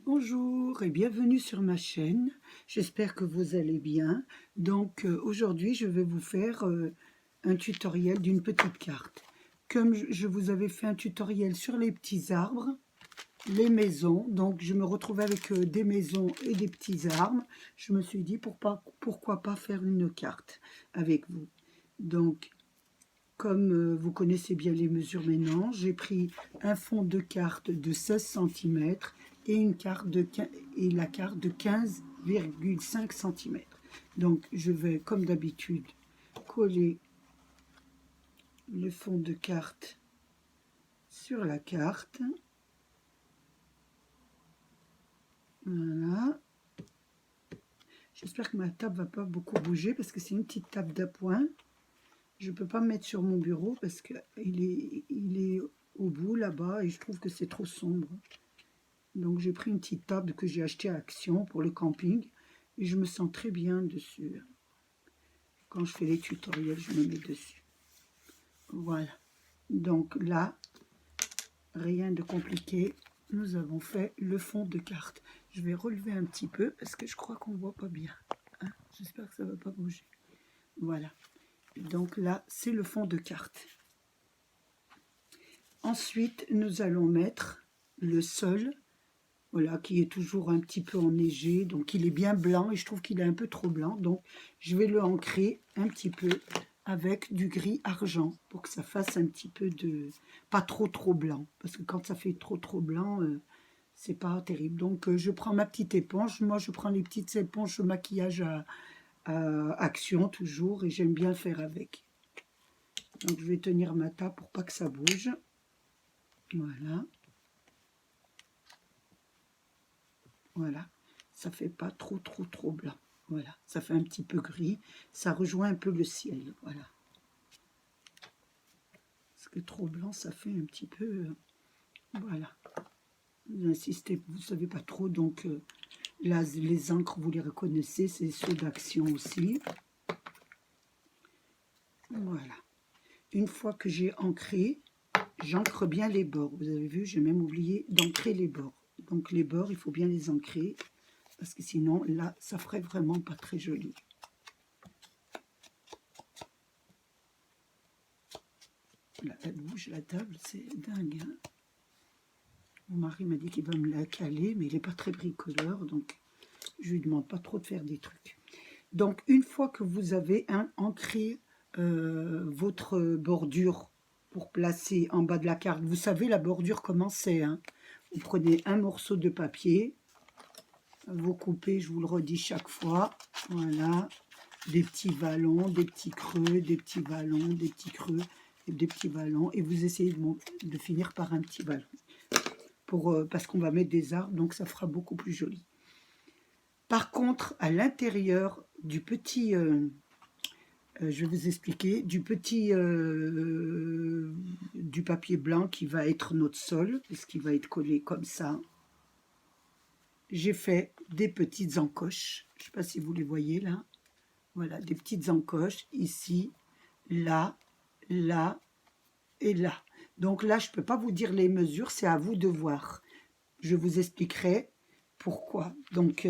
Bonjour et bienvenue sur ma chaîne. J'espère que vous allez bien. Donc aujourd'hui, je vais vous faire un tutoriel d'une petite carte. Comme je vous avais fait un tutoriel sur les petits arbres, les maisons, donc je me retrouve avec des maisons et des petits arbres. Je me suis dit pourquoi pas faire une carte avec vous. Donc, comme vous connaissez bien les mesures maintenant, j'ai pris un fond de carte de 16 cm et, la carte de 15,5 cm. Donc, je vais, comme d'habitude, coller le fond de carte sur la carte. Voilà. J'espère que ma table ne va pas beaucoup bouger parce que c'est une petite table d'appoint. Je ne peux pas me mettre sur mon bureau parce qu'il est au bout là-bas et je trouve que c'est trop sombre. Donc j'ai pris une petite table que j'ai achetée à Action pour le camping et je me sens très bien dessus. Quand je fais les tutoriels, je me mets dessus. Voilà. Donc là, rien de compliqué. Nous avons fait le fond de carte. Je vais relever un petit peu parce que je crois qu'on ne voit pas bien. Hein, j'espère que ça ne va pas bouger. Voilà. Donc là, c'est le fond de carte. Ensuite, nous allons mettre le sol. Voilà, qui est toujours un petit peu enneigé, donc il est bien blanc et je trouve qu'il est un peu trop blanc, donc je vais le ancrer un petit peu avec du gris argent pour que ça fasse un petit peu de... pas trop blanc, parce que quand ça fait trop blanc, c'est pas terrible. Donc je prends ma petite éponge, moi je prends les petites éponges de maquillage à Action toujours, et j'aime bien le faire avec. Donc je vais tenir ma table pour pas que ça bouge. Voilà. Voilà, ça fait pas trop blanc. Voilà, ça fait un petit peu gris. Ça rejoint un peu le ciel. Voilà. Parce que trop blanc, ça fait un petit peu... voilà. Vous insistez, vous savez pas trop. Donc là, les encres, vous les reconnaissez. C'est ceux d'Action aussi. Voilà. Une fois que j'ai ancré, j'ancre bien les bords. Vous avez vu, j'ai même oublié d'ancrer les bords. Donc les bords, il faut bien les ancrer. Parce que sinon, là, ça ferait vraiment pas très joli. Là, elle bouge la table, c'est dingue. Hein, mon mari m'a dit qu'il va me la caler, mais il n'est pas très bricoleur, donc je lui demande pas trop de faire des trucs. Donc, une fois que vous avez ancré votre bordure pour placer en bas de la carte, vous savez la bordure comment c'est. Hein, vous prenez un morceau de papier, vous coupez, je vous le redis chaque fois, voilà, des petits vallons, des petits creux, des petits vallons, des petits creux, des petits vallons, et vous essayez de finir par un petit vallon. Parce qu'on va mettre des arbres, donc ça fera beaucoup plus joli. Par contre, à l'intérieur du petit, je vais vous expliquer, du papier blanc qui va être notre sol, parce qu'il va être collé comme ça, j'ai fait des petites encoches. Je ne sais pas si vous les voyez là. Voilà, des petites encoches ici, là, là et là. Donc là, je ne peux pas vous dire les mesures, c'est à vous de voir. Je vous expliquerai pourquoi. Donc,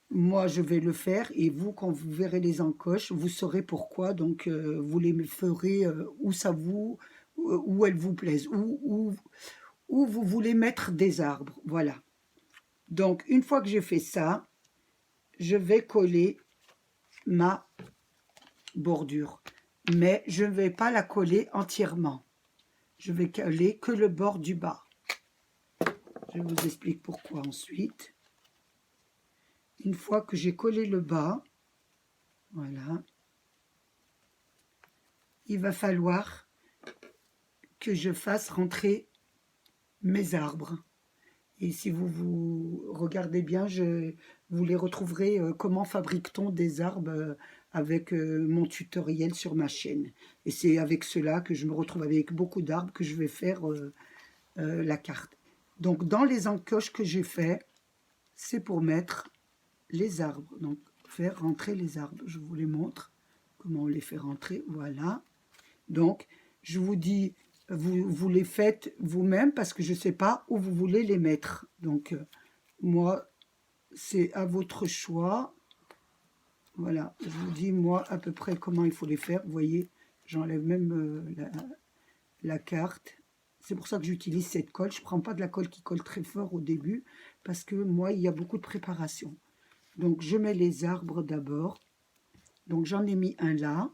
moi, je vais le faire et vous, quand vous verrez les encoches, vous saurez pourquoi. Donc, vous les ferez où elles vous plaisent, où vous voulez mettre des arbres. Voilà. Donc, une fois que j'ai fait ça, je vais coller ma bordure. Mais je ne vais pas la coller entièrement. Je vais coller que le bord du bas. Je vous explique pourquoi ensuite. Une fois que j'ai collé le bas, voilà, il va falloir que je fasse rentrer mes arbres. Et si vous regardez bien, vous les retrouverez comment fabrique-t-on des arbres avec mon tutoriel sur ma chaîne. Et c'est avec cela que je me retrouve avec beaucoup d'arbres que je vais faire la carte. Donc dans les encoches que j'ai fait, c'est pour mettre les arbres. Donc faire rentrer les arbres. Je vous les montre comment on les fait rentrer. Voilà. Donc je vous dis, vous les faites vous-même parce que je ne sais pas où vous voulez les mettre. Donc Moi, c'est à votre choix. Voilà, je vous dis, moi, à peu près comment il faut les faire. Vous voyez, j'enlève même la carte. C'est pour ça que j'utilise cette colle. Je ne prends pas de la colle qui colle très fort au début, parce que moi, il y a beaucoup de préparation. Donc, je mets les arbres d'abord. Donc, j'en ai mis un là.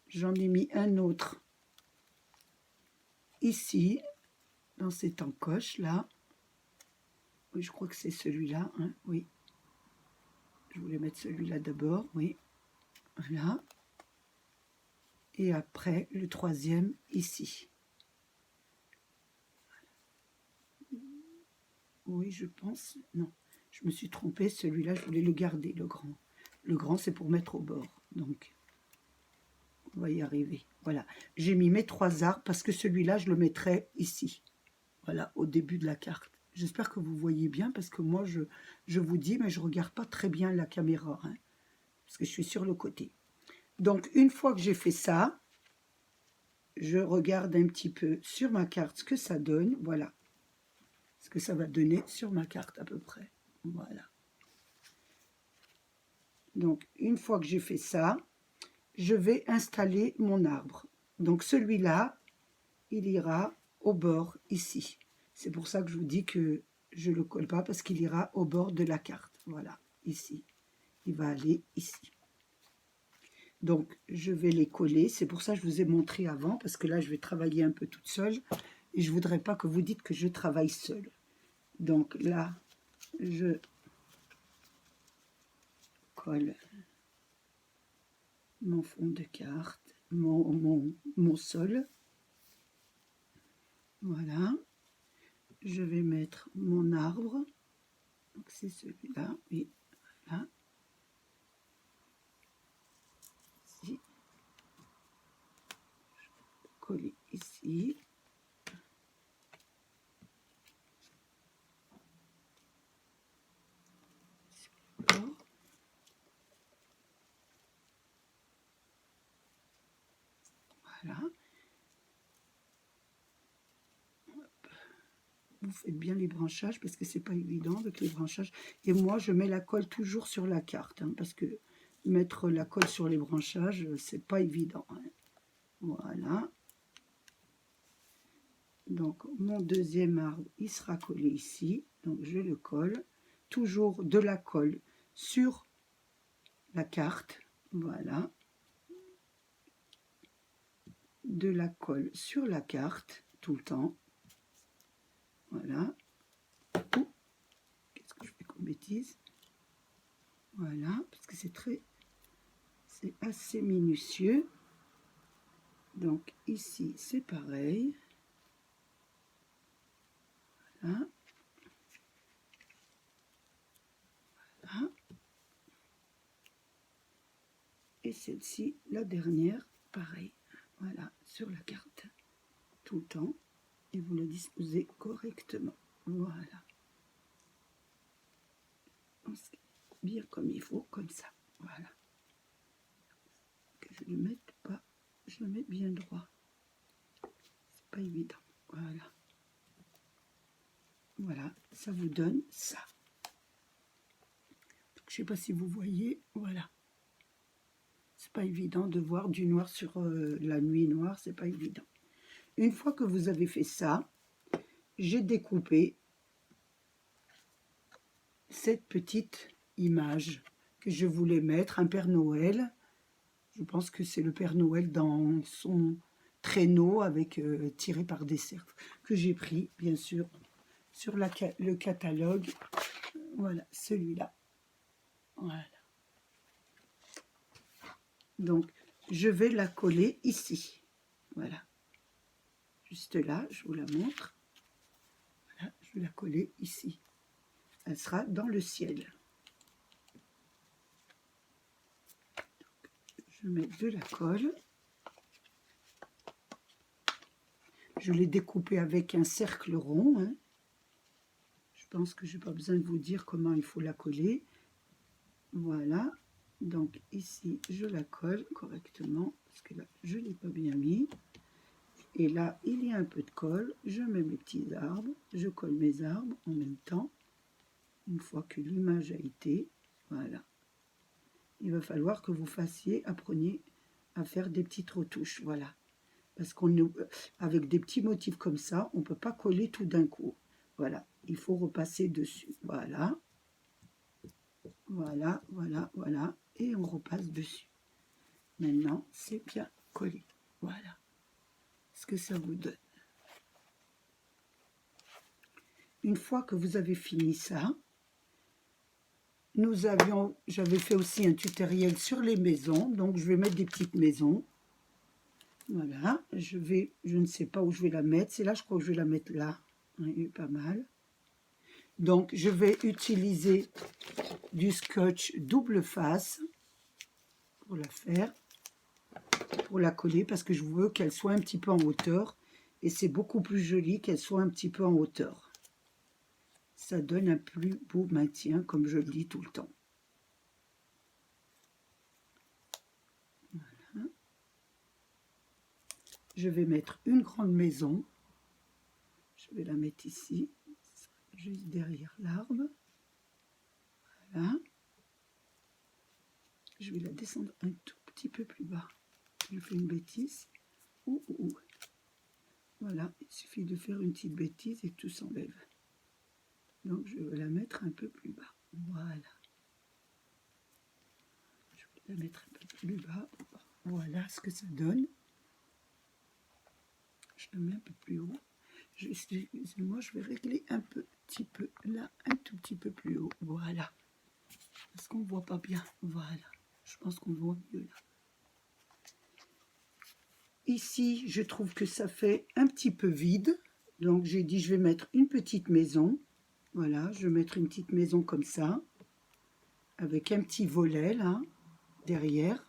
J'en ai mis un autre ici, dans cette encoche-là. Oui, je crois que c'est celui-là, hein, oui. Je voulais mettre celui-là d'abord, oui. Voilà. Et après, le troisième, ici. Oui, je pense. Non, je me suis trompée. Celui-là, je voulais le garder, le grand. Le grand, c'est pour mettre au bord. Donc, on va y arriver. Voilà. J'ai mis mes 3 arbres parce que celui-là, je le mettrai ici. Voilà, au début de la carte. J'espère que vous voyez bien parce que moi, je vous dis, mais je ne regarde pas très bien la caméra. Hein, parce que je suis sur le côté. Donc, une fois que j'ai fait ça, je regarde un petit peu sur ma carte ce que ça donne. Voilà. Ce que ça va donner sur ma carte à peu près. Voilà. Donc, une fois que j'ai fait ça, je vais installer mon arbre. Donc, celui-là, il ira au bord ici. C'est pour ça que je vous dis que je ne le colle pas parce qu'il ira au bord de la carte. Voilà, ici. Il va aller ici. Donc, je vais les coller. C'est pour ça que je vous ai montré avant parce que là, je vais travailler un peu toute seule et je ne voudrais pas que vous dites que je travaille seule. Donc là, je colle mon fond de carte, mon sol. Voilà. Je vais mettre mon arbre. Donc c'est celui-là, oui. Voilà. Ici. Je vais coller ici. Voilà. Vous faites bien les branchages parce que c'est pas évident avec les branchages. Et moi, je mets la colle toujours sur la carte hein, parce que mettre la colle sur les branchages, c'est pas évident. Hein. Voilà. Donc, mon deuxième arbre, il sera collé ici. Donc, je le colle. Toujours de la colle sur la carte. Voilà. De la colle sur la carte tout le temps. Voilà. Qu'est-ce que je fais comme bêtise? Voilà, parce que c'est assez minutieux. Donc ici, c'est pareil. Voilà. Voilà. Et celle-ci, la dernière, pareil. Voilà, sur la carte. Tout le temps. Et vous le disposez correctement. Voilà. Bien comme il faut, comme ça. Voilà. Que je ne le mette pas, je le mets bien droit. C'est pas évident. Voilà. Voilà, ça vous donne ça. Donc, je sais pas si vous voyez, voilà. C'est pas évident de voir du noir sur la nuit noire, c'est pas évident. Une fois que vous avez fait ça, j'ai découpé cette petite image que je voulais mettre, un Père Noël. Je pense que c'est le Père Noël dans son traîneau avec tiré par des cercles que j'ai pris, bien sûr, sur le catalogue. Voilà, celui-là. Voilà. Donc, je vais la coller ici. Voilà. Juste là, je vous la montre. Voilà, je vais la coller ici. Elle sera dans le ciel. Donc, je mets de la colle. Je l'ai découpée avec un cercle rond. Hein. Je pense que je n'ai pas besoin de vous dire comment il faut la coller. Voilà. Donc ici, je la colle correctement. Parce que là, je ne l'ai pas bien mis. Et là, il y a un peu de colle. Je mets mes petits arbres. Je colle mes arbres en même temps. Une fois que l'image a été, voilà. Il va falloir que vous appreniez à faire des petites retouches, voilà. Parce avec des petits motifs comme ça, on ne peut pas coller tout d'un coup. Voilà, il faut repasser dessus. Voilà. Voilà, voilà, voilà. Et on repasse dessus. Maintenant, c'est bien collé. Voilà ce que ça vous donne. Une fois que vous avez fini ça, j'avais fait aussi un tutoriel sur les maisons, donc je vais mettre des petites maisons. Voilà, je ne sais pas où je vais la mettre, c'est là, je crois que je vais la mettre là, oui, pas mal. Donc je vais utiliser du scotch double face pour la faire, pour la coller, parce que je veux qu'elle soit un petit peu en hauteur, et c'est beaucoup plus joli qu'elle soit un petit peu en hauteur. Ça donne un plus beau maintien, comme je le dis tout le temps. Voilà. Je vais mettre une grande maison. Je vais la mettre ici, juste derrière l'arbre. Voilà. Je vais la descendre un tout petit peu plus bas. Je fais une bêtise. Voilà, il suffit de faire une petite bêtise et tout s'enlève. Donc je vais la mettre un peu plus bas. Voilà. Je vais la mettre un peu plus bas. Voilà ce que ça donne. Je la mets un peu plus haut. Excusez-moi, je vais régler un petit peu là, un tout petit peu plus haut. Voilà. Parce qu'on ne voit pas bien. Voilà. Je pense qu'on voit mieux là. Ici, je trouve que ça fait un petit peu vide. Donc j'ai dit, je vais mettre une petite maison. Voilà, je vais mettre une petite maison comme ça, avec un petit volet là, derrière.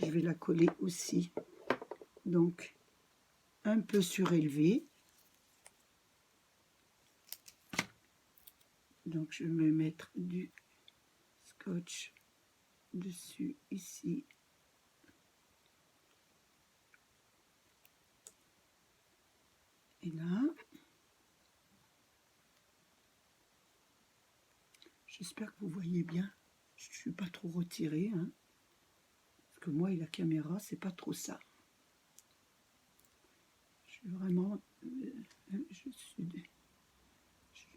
Je vais la coller aussi, donc un peu surélevé. Donc je vais mettre du scotch dessus, ici. Et là. J'espère que vous voyez bien. Je ne suis pas trop retirée, hein, parce que moi et la caméra, c'est pas trop ça. Je suis vraiment... je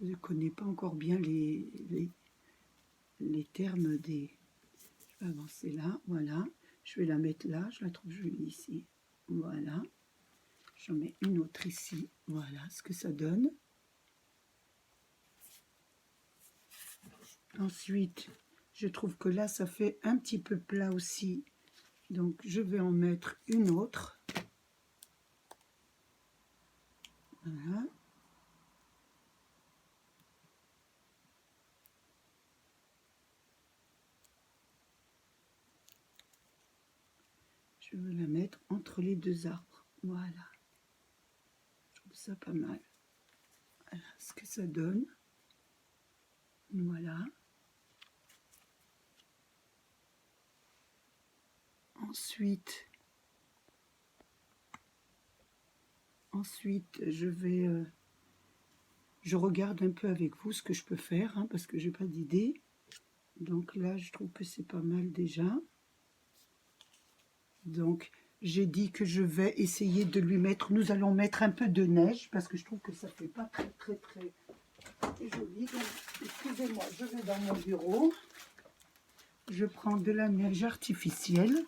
ne connais pas encore bien les termes des... Je vais avancer là, voilà. Je vais la mettre là, je la trouve jolie ici. Voilà. J'en mets une autre ici. Voilà ce que ça donne. Ensuite, je trouve que là, ça fait un petit peu plat aussi. Donc, je vais en mettre une autre. Voilà. Je vais la mettre entre les deux arbres. Voilà. Je trouve ça pas mal. Voilà ce que ça donne. Voilà. Ensuite, je regarde un peu avec vous ce que je peux faire, hein, parce que j'ai pas d'idée. Donc là, je trouve que c'est pas mal déjà. Donc, j'ai dit que je vais essayer de lui mettre, nous allons mettre un peu de neige, parce que je trouve que ça fait pas très joli. Donc, excusez-moi, je vais dans mon bureau. Je prends de la neige artificielle.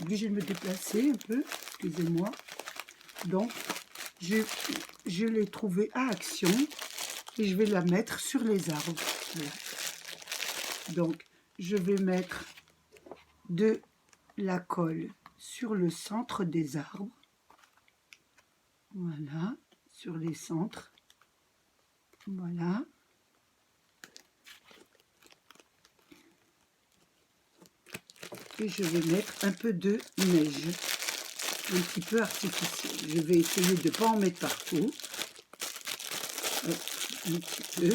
Obligée de me déplacer un peu, excusez-moi. Donc, je l'ai trouvée à Action et je vais la mettre sur les arbres. Voilà. Donc, je vais mettre de la colle sur le centre des arbres. Voilà, sur les centres. Voilà. Et je vais mettre un peu de neige, un petit peu artificielle. Je vais essayer de ne pas en mettre partout. Hop, un petit peu.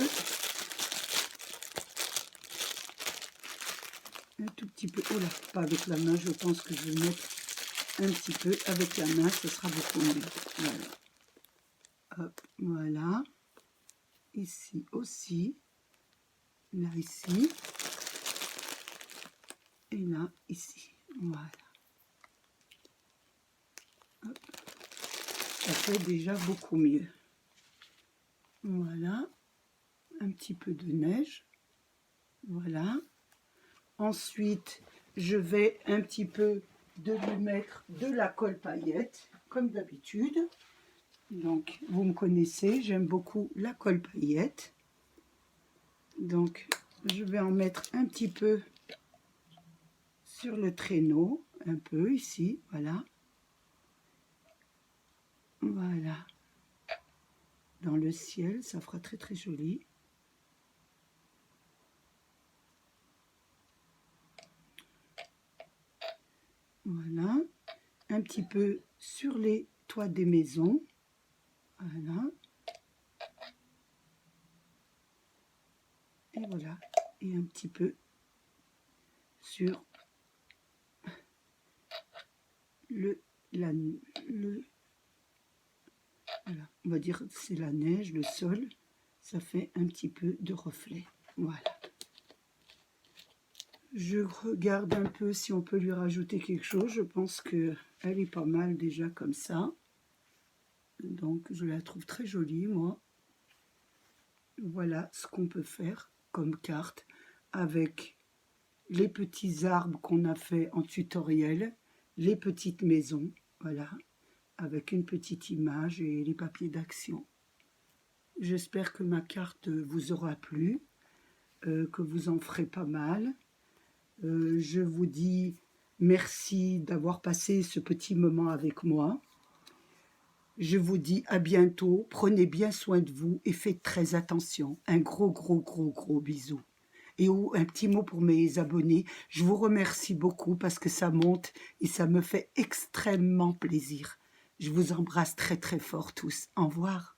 Un tout petit peu. Oh là, pas avec la main, je pense que je vais mettre un petit peu avec la main, ce sera beaucoup mieux. Voilà. Hop, voilà. Ici aussi. Là, ici. Et là, ici. Voilà. Hop. Ça fait déjà beaucoup mieux. Voilà. Un petit peu de neige. Voilà. Ensuite, je vais un petit peu de lui mettre de la colle paillette, comme d'habitude. Donc, vous me connaissez, j'aime beaucoup la colle paillette. Donc, je vais en mettre un petit peu sur le traîneau, un peu ici, voilà. Voilà. Dans le ciel, ça fera très très joli. Voilà. Un petit peu sur les toits des maisons. Voilà. Et voilà. Et un petit peu sur voilà, on va dire c'est la neige, le sol, ça fait un petit peu de reflet. Voilà. Je regarde un peu si on peut lui rajouter quelque chose. Je pense qu'elle est pas mal déjà comme ça. Donc je la trouve très jolie, moi. Voilà ce qu'on peut faire comme carte avec les petits arbres qu'on a fait en tutoriel, les petites maisons, voilà, avec une petite image et les papiers d'action. J'espère que ma carte vous aura plu, que vous en ferez pas mal. Je vous dis merci d'avoir passé ce petit moment avec moi. Je vous dis à bientôt, prenez bien soin de vous et faites très attention. Un gros bisou. Et un petit mot pour mes abonnés. Je vous remercie beaucoup parce que ça monte et ça me fait extrêmement plaisir. Je vous embrasse très fort tous. Au revoir.